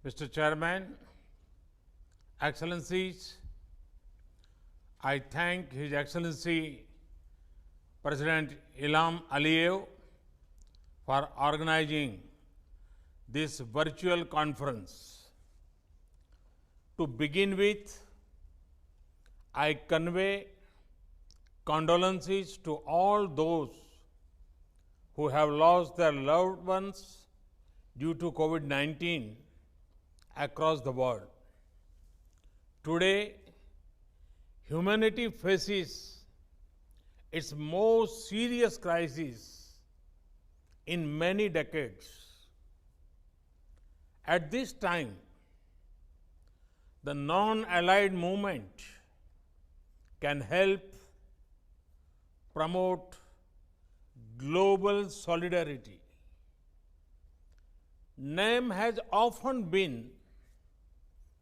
Mr. Chairman, Excellencies, I thank His Excellency President Ilham Aliyev for organizing this virtual conference. To begin with, I convey condolences to all those who have lost their loved ones due to COVID-19 across the world. Today, humanity faces its most serious crisis in many decades. At this time, the non-allied movement can help promote global solidarity. NAM has often been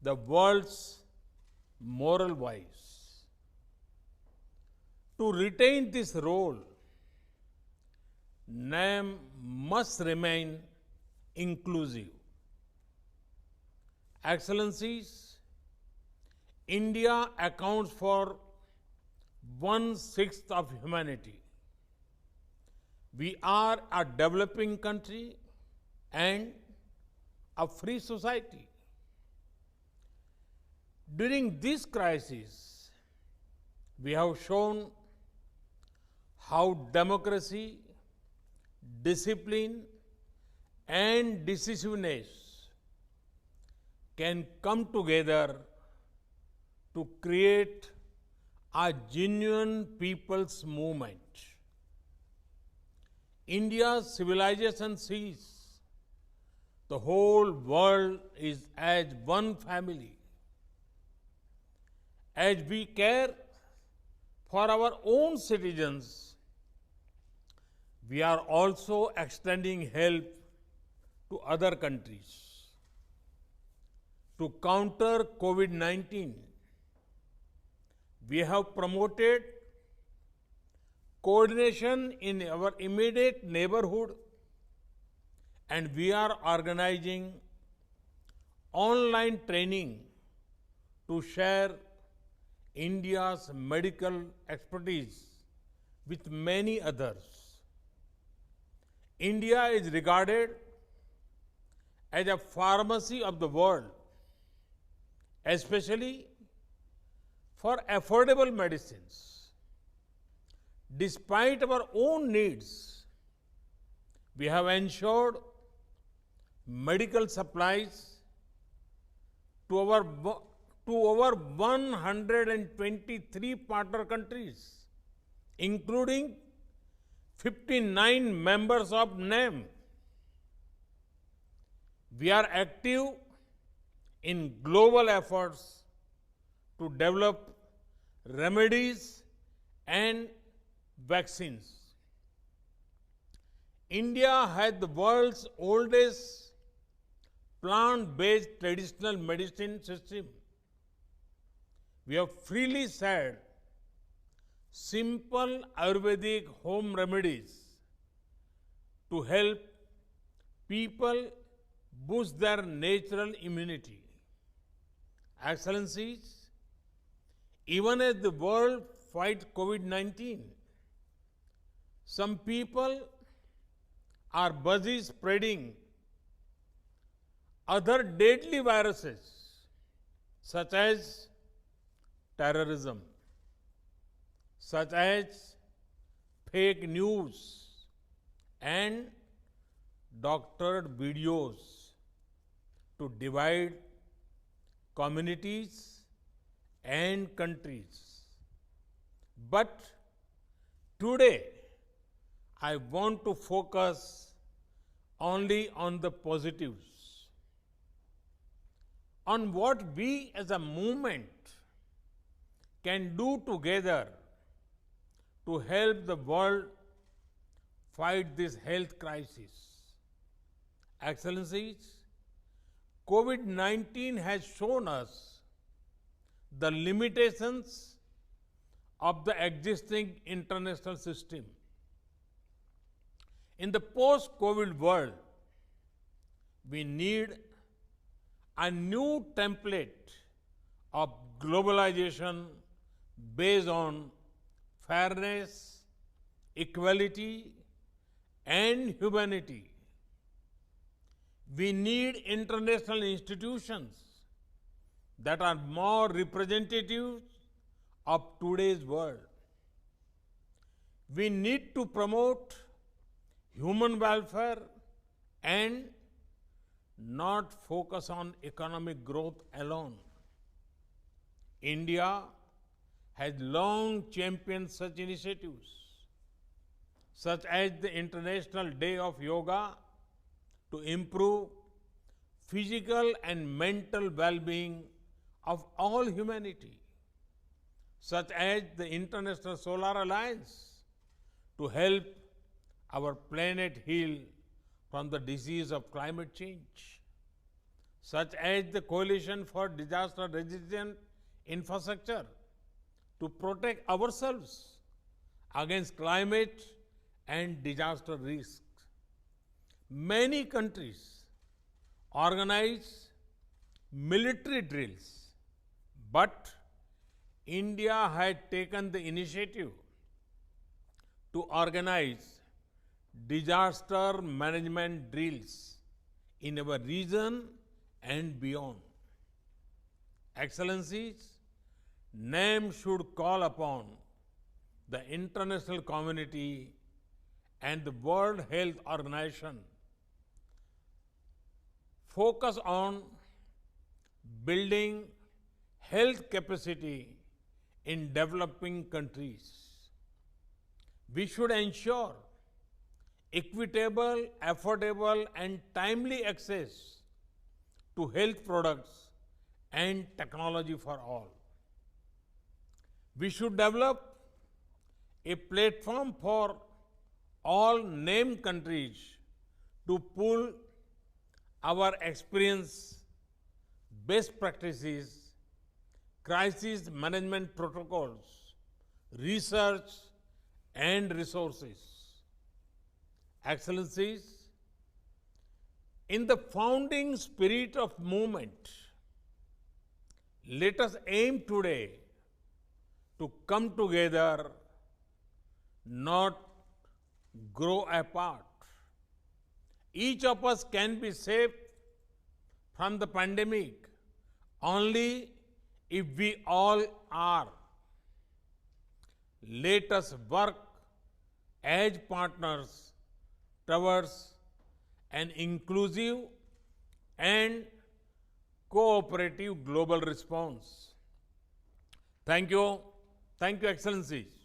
the world's moral voice. To retain this role, NAM must remain inclusive. Excellencies, India accounts for 1/6 of humanity. We are a developing country and a free society. During this crisis, we have shown how democracy, discipline, and decisiveness can come together to create a genuine people's movement. India's civilization sees the whole world is as one family. As we care for our own citizens, we are also extending help to other countries. To counter COVID-19, we have promoted coordination in our immediate neighborhood, and we are organizing online training to share India's medical expertise with many others. India is regarded as a pharmacy of the world, especially for affordable medicines. Despite our own needs, we have ensured medical supplies to over 123 partner countries, including 59 members of NAM. We are active in global efforts to develop remedies and vaccines. India has the world's oldest plant-based traditional medicine system. We have freely shared simple Ayurvedic home remedies to help people boost their natural immunity. Excellencies, even as the world fights COVID-19, some people are busy spreading other deadly viruses such as terrorism, such as fake news and doctored videos to divide communities and countries. But today, I want to focus only on the positives, on what we as a movement can do together to help the world fight this health crisis. Excellencies, COVID-19 has shown us the limitations of the existing international system. In the post-COVID world, we need a new template of globalization based on fairness, equality, and humanity. We need international institutions that are more representative of today's world. We need to promote human welfare and not focus on economic growth alone. India has long championed such initiatives, such as the International Day of Yoga, to improve physical and mental well-being of all humanity, such as the International Solar Alliance, to help our planet heal from the disease of climate change, such as the Coalition for Disaster-Resistant Infrastructure, to protect ourselves against climate and disaster risks. Many countries organize military drills, but India had taken the initiative to organize disaster management drills in our region and beyond. Excellencies, NAM should call upon the international community and the World Health Organization focus on building health capacity in developing countries. We should ensure equitable, affordable, and timely access to health products and technology for all. We should develop a platform for all named countries to pool our experience, best practices, crisis management protocols, research, and resources. Excellencies, in the founding spirit of movement, let us aim today to come together, not grow apart. Each of us can be saved from the pandemic only if we all are. Let us work as partners towards an inclusive and cooperative global response. Thank you. Thank you, Excellencies.